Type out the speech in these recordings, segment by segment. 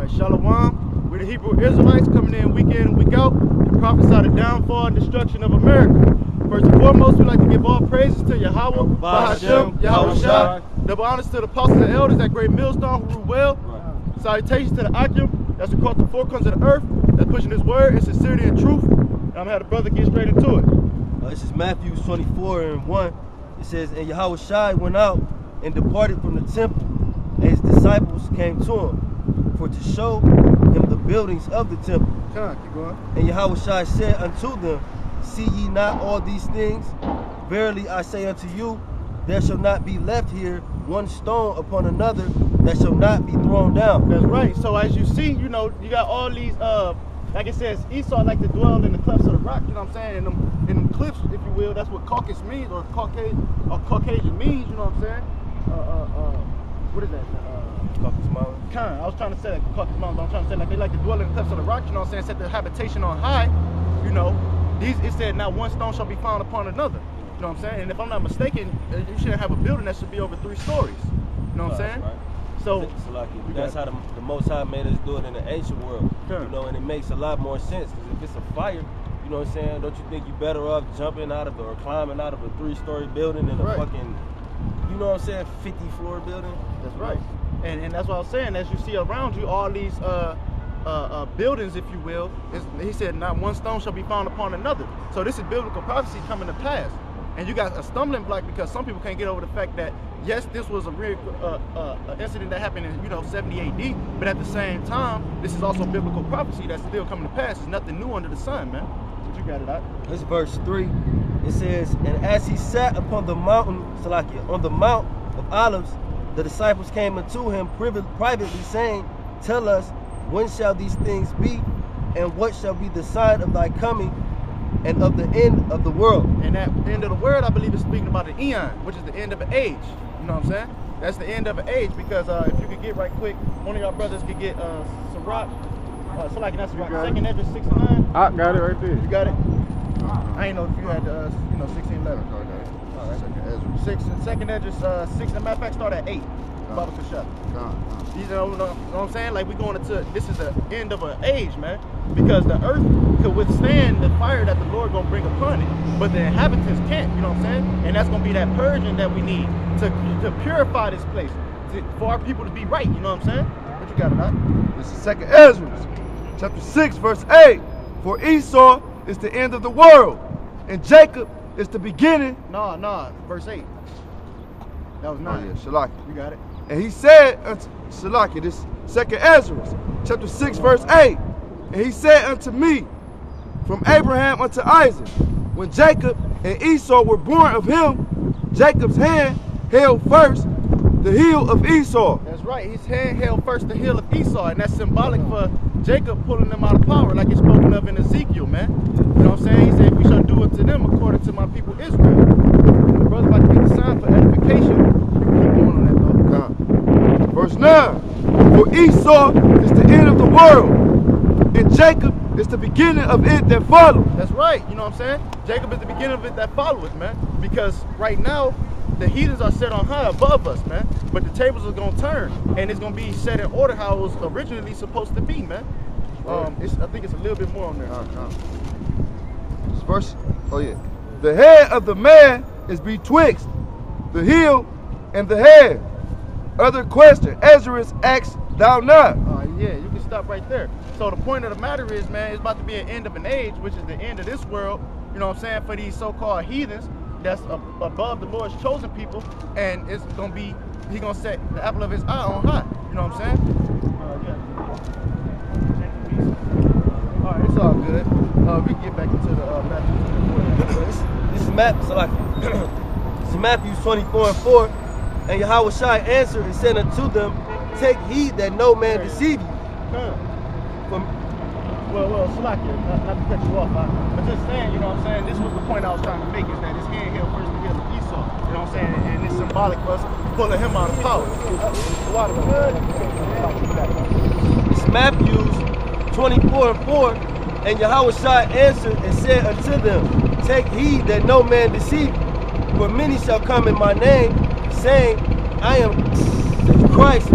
right, Shalom. We're the Hebrew Israelites coming in week and week out to prophesy the downfall and destruction of America. First and foremost, we'd like to give all praises to Yahweh, Bahashem, Yahweh Shai. Double honors to the apostles and elders, that great millstone who rule well. Right. Salutations to the Akim, that's across the four corners of the earth, that's pushing his word in sincerity and truth. And I'm going to have the brother get straight into it. This is Matthew 24:1. It says, and Yahweh Shai went out and departed from the temple, and his disciples came to him for to show him the buildings of the temple. Keep going. And Yahweh Shai said unto them, see ye not all these things? Verily I say unto you, there shall not be left here one stone upon another that shall not be thrown down. That's right. So as you see, you got all these, like it says, Esau like to dwell in the clefts of the rock, you know what I'm saying? In them cliffs, if you will, that's what Caucasus means, or Caucasian means, you know what I'm saying? What is that? Caucasus Mountains. I was trying to say like Caucasus Mountains, but I'm trying to say like they like to dwell in the clefts of the rock, you know what I'm saying? Set their habitation on high, you know. It said not one stone shall be found upon another. You know what I'm saying? And if I'm not mistaken, you shouldn't have a building that should be over 3 stories. You know what I'm saying? Right. So that's how the Most High made us do it in the ancient world. Sure. You know, and it makes a lot more sense, because if it's a fire, you know what I'm saying, don't you think you're better off jumping out of or climbing out of a 3-story building than a fucking, you know what I'm saying, 50-floor building? That's right. And that's what I was saying. As you see around you, all these buildings, if you will, he said not one stone shall be found upon another. So this is biblical prophecy coming to pass. And you got a stumbling block because some people can't get over the fact that, yes, this was a real incident that happened in 70 AD, but at the same time, this is also biblical prophecy that's still coming to pass. There's nothing new under the sun, man. But you got it out. This is verse 3. It says, and as he sat upon the mountain, on the Mount of Olives, the disciples came unto him privately, saying, tell us, when shall these things be, and what shall be the sign of thy coming and of the end of the world? And that end of the world, I believe, is speaking about the eon, which is the end of an age. You know what I'm saying? That's the end of an age, because if you could get right quick, one of y'all brothers could get Sirach, that's Sirach, 2nd Esdras 6 and 9. I got it right there. You got it? I ain't know if you had 16 letters. All right. 2nd Esdras 6, as a matter of fact, start at 8. Baba Kashaf. You know what I'm saying? Like, we going into, this is the end of an age, man. Because the earth could withstand the fire that the Lord gonna bring upon it, but the inhabitants can't, you know what I'm saying? And that's gonna be that purging that we need to purify this place, for our people to be right, you know what I'm saying? What you got it, huh? This is 2nd Esdras, chapter 6, verse 8. For Esau is the end of the world, and Jacob is the beginning. No, verse 8. That was 9. Oh yeah, Shalaki. You got it. And he said unto Shalaki, this 2nd Esdras, chapter 6, verse 8. And he said unto me, from Abraham unto Isaac, when Jacob and Esau were born of him, Jacob's hand held first the heel of Esau. That's right. His hand held first the heel of Esau, and that's symbolic for Jacob pulling them out of power, like it's spoken of in Ezekiel, man. You know what I'm saying? He said, we shall do unto them according to my people Israel. And the brother about to get the sign for edification. Keep going on that, though. Verse 9. For Esau is the end of the world, and Jacob is the beginning of it that follows. That's right. You know what I'm saying? Jacob is the beginning of it that follows, man. Because right now, the heathens are set on high above us, man. But the tables are going to turn, and it's going to be set in order how it was originally supposed to be, man. I think it's a little bit more on there. This verse, the head of the man is betwixt the heel and the head. Other question, Esdras asks thou not. Yeah, you can stop right there. So the point of the matter is, man, it's about to be an end of an age, which is the end of this world, you know what I'm saying, for these so-called heathens that's above the Lord's chosen people, and it's going to be, he's going to set the apple of his eye on high, you know what I'm saying? All right, it's all good. We can get back into the Matthew. This is Matthew 24:4. And Yahweh Shai answered and said unto them, take heed that no man deceive you. Well, Salakia, not to cut you off, but just saying, you know what I'm saying, this was the point I was trying to make, is that his hand held first the heel of Esau, you know what I'm saying, and it's symbolic for us pulling him out of power. It's Matthew 24:4. And Yahweh Shai answered and said unto them, take heed that no man deceive you, for many shall come in my name, saying, I am Christ,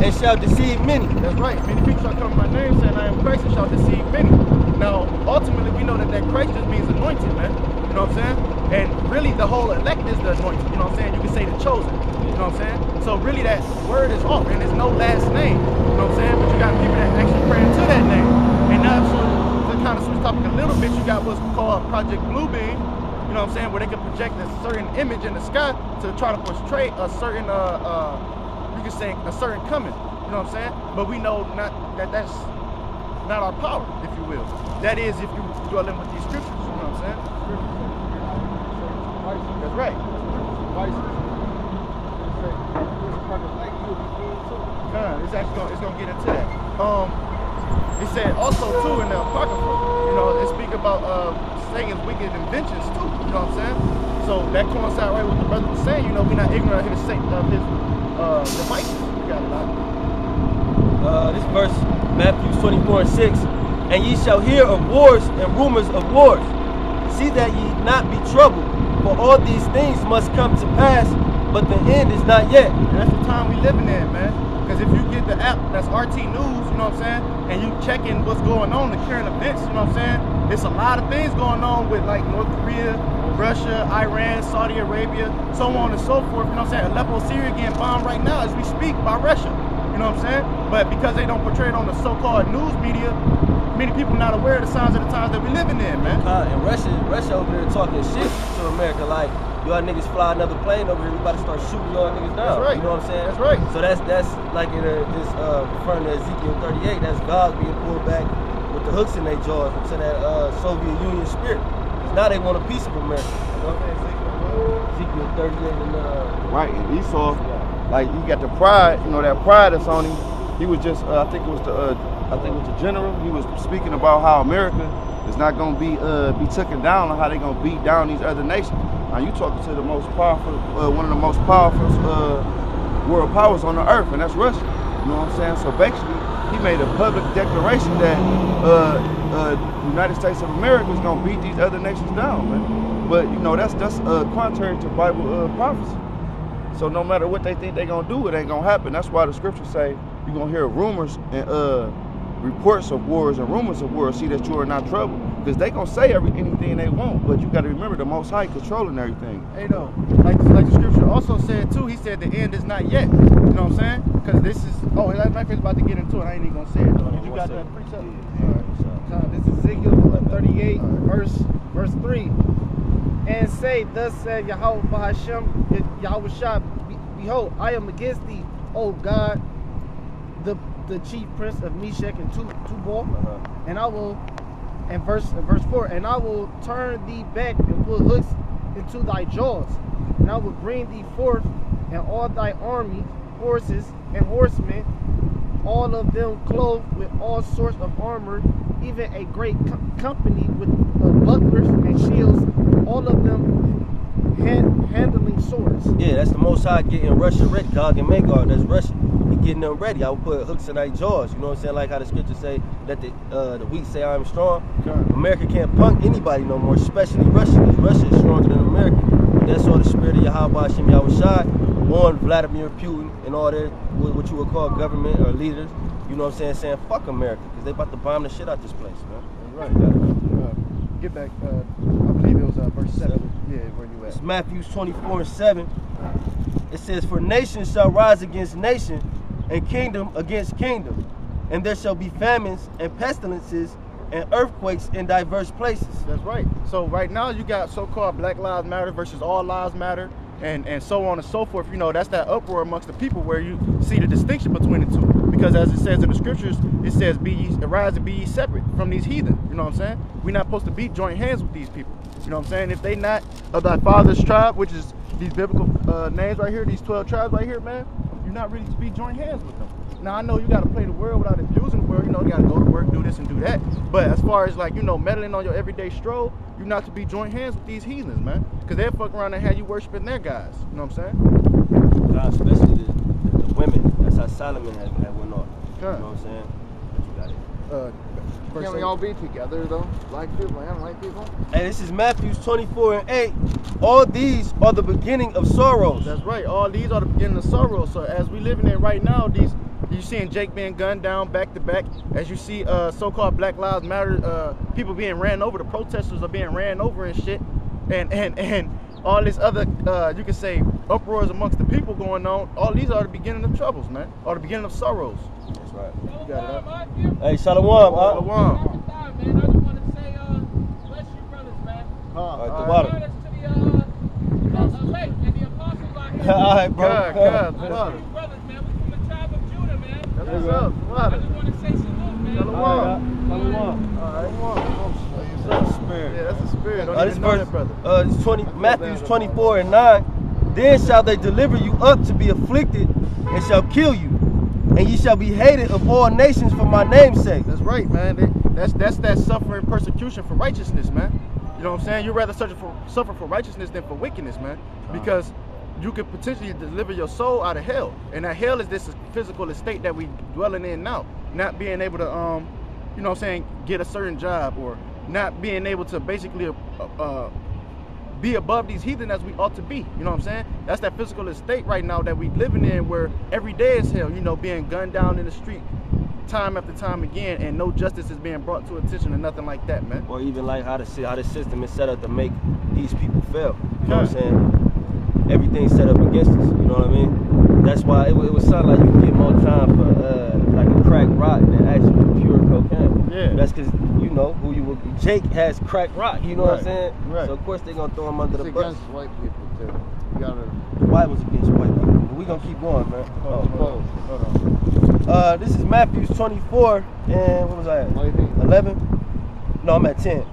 and shall deceive many. That's right. Many people shall come in my name saying I am Christ and shall deceive many. Now, ultimately, we know that Christ just means anointed, man. You know what I'm saying? And really, the whole elect is the anointed. You know what I'm saying? You can say the chosen. You know what I'm saying? So really, that word is off, and there's no last name. You know what I'm saying? But you got people that actually pray into that name. And now, so to kind of switch topic a little bit, you got what's called Project Bluebeam. You know what I'm saying? Where they can project a certain image in the sky to try to portray a certain, you can say a certain coming. You know what I'm saying? But we know that's not our power, if you will. That is if you dwell in with these scriptures. You know what I'm saying? That's right. It's actually gonna get into that. It said also too in the Apocrypha, you know, it speak about Satan's wicked inventions too. You know what I'm saying? So that coincides right with the brother was saying. You know, we're not ignorant of his devices. You got it. This verse, Matthew 24:6, and ye shall hear of wars and rumors of wars. See that ye not be troubled, for all these things must come to pass, but the end is not yet. And that's the time we living in, man. Because if you get the app, that's RT News, you know what I'm saying, and you checking what's going on, the current events, you know what I'm saying, there's a lot of things going on with like North Korea, Russia, Iran, Saudi Arabia, so on and so forth, you know what I'm saying. Aleppo, Syria getting bombed right now as we speak by Russia, you know what I'm saying. But because they don't portray it on the so-called news media, many people not aware of the signs of the times that we living in, man. And Russia over there talking shit to America like, y'all niggas fly another plane over here, we about to start shooting y'all niggas down. That's right. You know what I'm saying? That's right. So that's like in this referring to Ezekiel 38, that's God being pulled back with the hooks in their jaws into that Soviet Union spirit. Because now they want a piece of America. You know? Ezekiel 38 and right, and Esau, like you got the pride, you know, that pride that's on him. He was just, I think it was the general. He was speaking about how America is not gonna be taken down, or how they gonna beat down these other nations. Now you talking to the most powerful, one of the most powerful world powers on the earth, and that's Russia. You know what I'm saying? So basically, he made a public declaration that the United States of America is gonna beat these other nations down, man. But you know that's contrary to Bible prophecy. So no matter what they think they're gonna do, it ain't gonna happen. That's why the scriptures say you're gonna hear rumors and reports of wars and rumors of wars. See that you are not troubled, because they gonna say anything they want, but you got to remember the Most High controlling everything. Hey, no, like the scripture also said too. He said the end is not yet. You know what I'm saying? Because this is my friend's about to get into it. I ain't even gonna say it though. You got that precept? All right. This is Ezekiel 38, verse 3. And say, thus said Yahweh Bahashem, Yahweh Shah, behold, I am against thee, O God, the chief prince of Meshach and Tubal, and I will, and verse 4, and I will turn thee back and put hooks into thy jaws, and I will bring thee forth, and all thy army, horses and horsemen, all of them clothed with all sorts of armor, even a great company with bucklers and shields, all of them handling swords. Yeah, that's the Most High getting Russia ready. Gog and Magog, that's Russia. He getting them ready. I will put hooks in their jaws. You know what I'm saying? Like how the scriptures say that the weak say I am strong. America can't punk anybody no more, especially Russia, because Russia is stronger than America. That's all the spirit of Yahweh Hashem Yahweh Shai on Vladimir Putin and all that, what you would call government or leaders. You know what I'm saying fuck America, because they about to bomb the shit out this place, man. Right. Get back. I believe it was verse 7. Yeah, where you at? It's Matthew 24:7. It says, for nation shall rise against nation, and kingdom against kingdom, and there shall be famines and pestilences and earthquakes in diverse places. That's right. So right now you got so-called Black Lives Matter versus All Lives Matter, and so on and so forth. You know, that's that uproar amongst the people where you see the distinction between the two. Because as it says in the scriptures, it says, arise and be ye separate from these heathen. You know what I'm saying? We're not supposed to be joint hands with these people. You know what I'm saying? If they not of thy father's tribe, which is these biblical names right here, these 12 tribes right here, man, you're not really to be joint hands with them. Now, I know you got to play the world without abusing the world. You know, you got to go to work, do this and do that. But as far as, like, you know, meddling on your everyday stroll, you're not to be joint hands with these heathens, man. Because they'll fuck around and have you worshiping their guys. You know what I'm saying? God, especially the women. That's how Solomon had went off. You know what I'm saying? But you got it. Can't we all be together though? Black people and white people? Hey, this is Matthew 24:8. All these are the beginning of sorrows. That's right. All these are the beginning of sorrows. So as we living in right now, these You seeing Jake being gunned down back to back. As you see so-called Black Lives Matter people being ran over. The protesters are being ran over and shit. And all this other, you can say, uproars amongst the people going on. All these are the beginning of troubles, man. Or the beginning of sorrows. That's right. You got it up. Hey, Shalom. Shalom. Man, I just want to say, bless you brothers, man. All right, the Shout water. out to the lake and the apostles out here. All right, bro. God, Bless water. you brothers, man. We from the tribe of Judah, man. That's what's up. I Water. just want to say salute, man. Shalom. That's the spirit. Yeah, that's the spirit. Don't This even know verse, that, brother. this 20, Matthew 24:9. Then shall they deliver you up to be afflicted, and shall kill you, and ye shall be hated of all nations for my name's sake. That's right, man. That's that suffering persecution for righteousness, man. You know what I'm saying? You'd rather suffer for righteousness than for wickedness, man. Because you could potentially deliver your soul out of hell. And that hell is this physical estate that we dwelling in now. Not being able to, you know what I'm saying, get a certain job, or not being able to basically be above these heathen as we ought to be. You know what I'm saying? That's that physical estate right now that we living in, where every day is hell, you know, being gunned down in the street time after time again, and no justice is being brought to attention or nothing like that, man. Or even like how the system is set up to make these people fail. You know what I'm saying? Everything's set up against us. You know what I mean? That's why it would sound like you can get more time for like a crack rock than actual pure cocaine. Yeah. That's because you know who you will. Jake has crack rock. You know what I'm Right. saying? Right. So of course they're gonna throw him under It's the bus. against white people too. You gotta The Bible's against white people. But we gonna keep going, man. hold This is Matthew 24 and what was I at? 11? No, I'm at 10.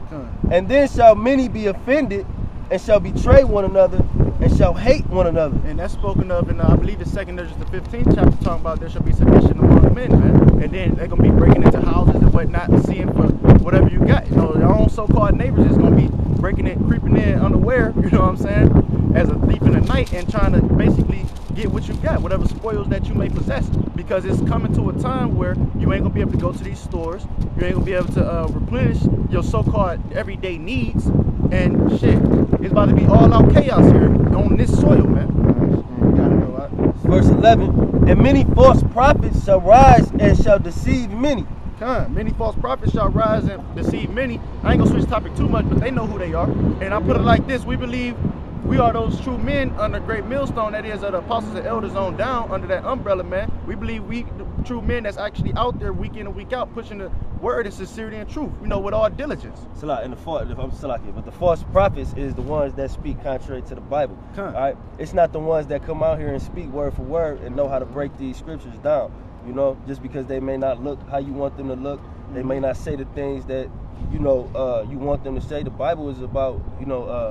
And then shall many be offended, and shall betray one another, and shall hate one another. And that's spoken of in, I believe, the 2nd Esdras, the 15th chapter, talking about there shall be sedition among men, man. And then they're going to be breaking into houses and whatnot, and seeing for whatever you got. You know, your own so-called neighbors is going to be breaking in, creeping in unaware, you know what I'm saying, as a thief in the night, and trying to basically get what you got, whatever spoils that you may possess. Because it's coming to a time where you ain't going to be able to go to these stores, you ain't going to be able to replenish your so-called everyday needs, and shit, it's about to be all out chaos here on this soil, man. You gotta know that. Verse 11, and many false prophets shall rise and shall deceive many. Many false prophets shall rise and deceive many. I ain't gonna switch topic too much, but they know who they are. And I put it like this: we believe we are those true men under great millstone, that is, of the apostles and elders on down, under that umbrella, man. We believe we the true men that's actually out there week in and week out pushing the word in sincerity and truth, you know, with all diligence. But the false prophets is the ones that speak contrary to the Bible. All right, it's not the ones that come out here and speak word for word and know how to break these scriptures down. You know, just because they may not look how you want them to look, they may not say the things that you know you want them to say. The Bible is about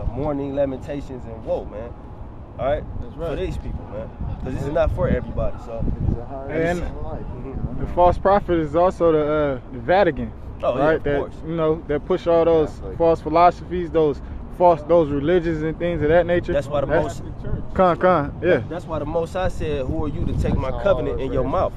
mourning, lamentations, and woe, man. All right, That's right. For these people, man, because this is not for everybody. So, And life. The false prophet is also the Vatican, oh yeah, right? of That course. that push all those false philosophies, those religions and things of that nature. That's why the most. Yeah. That's why the Most High said, "Who are you to take my covenant in your mouth?"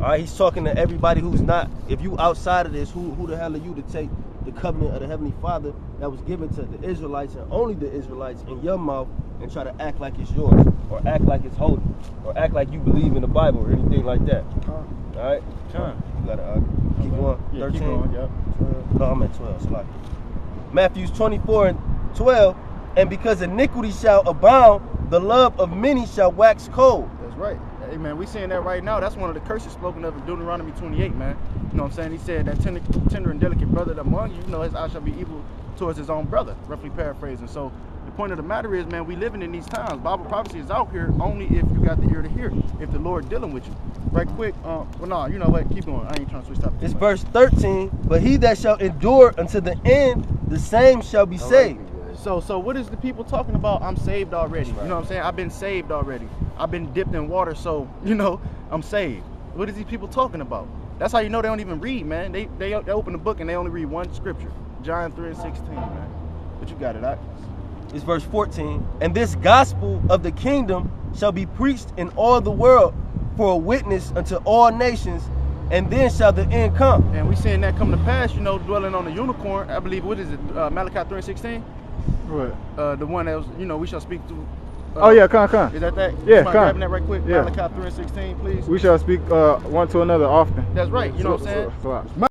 All right, he's talking to everybody who's not. If you outside of this, who the hell are you to take the covenant of the Heavenly Father that was given to the Israelites and only the Israelites in your mouth and try to act like it's yours, or act like it's holy, or act like you believe in the Bible or anything like that? All right, you gotta keep going. Yeah, 13. keep going, yep. No, I'm at 12. So like Matthew 24:12, and because iniquity shall abound, the love of many shall wax cold. That's right. Hey, man, we seeing that right now. That's one of the curses spoken of in Deuteronomy 28, man. You know what I'm saying? He said that tender and delicate brother among you, his eye shall be evil towards his own brother, roughly paraphrasing. So the point of the matter is, man, we living in these times. Bible prophecy is out here only if you got the ear to hear, if the Lord dealing with you. Right quick, you know what? Keep going. I ain't trying to switch topics. It's verse 13, but he that shall endure unto the end, the same shall be saved. So what is the people talking about? I'm saved already. You know what I'm saying? I've been saved already. I've been dipped in water, so, I'm saved. What is these people talking about? That's how you know they don't even read, man. They open the book and they only read one scripture. John 3:16, man. But you got it, right? It's verse 14, and this gospel of the kingdom shall be preached in all the world for a witness unto all nations, and then shall the end come. And we seeing that come to pass, dwelling on the unicorn. I believe, what is it, Malachi 3:16? What? The one that was, we shall speak to Oh yeah, come. Is that that? Yeah, You mind come. grabbing that right quick? Yeah. Malachi 3:16, please. We shall speak one to another often. That's right. You know what I'm saying? So,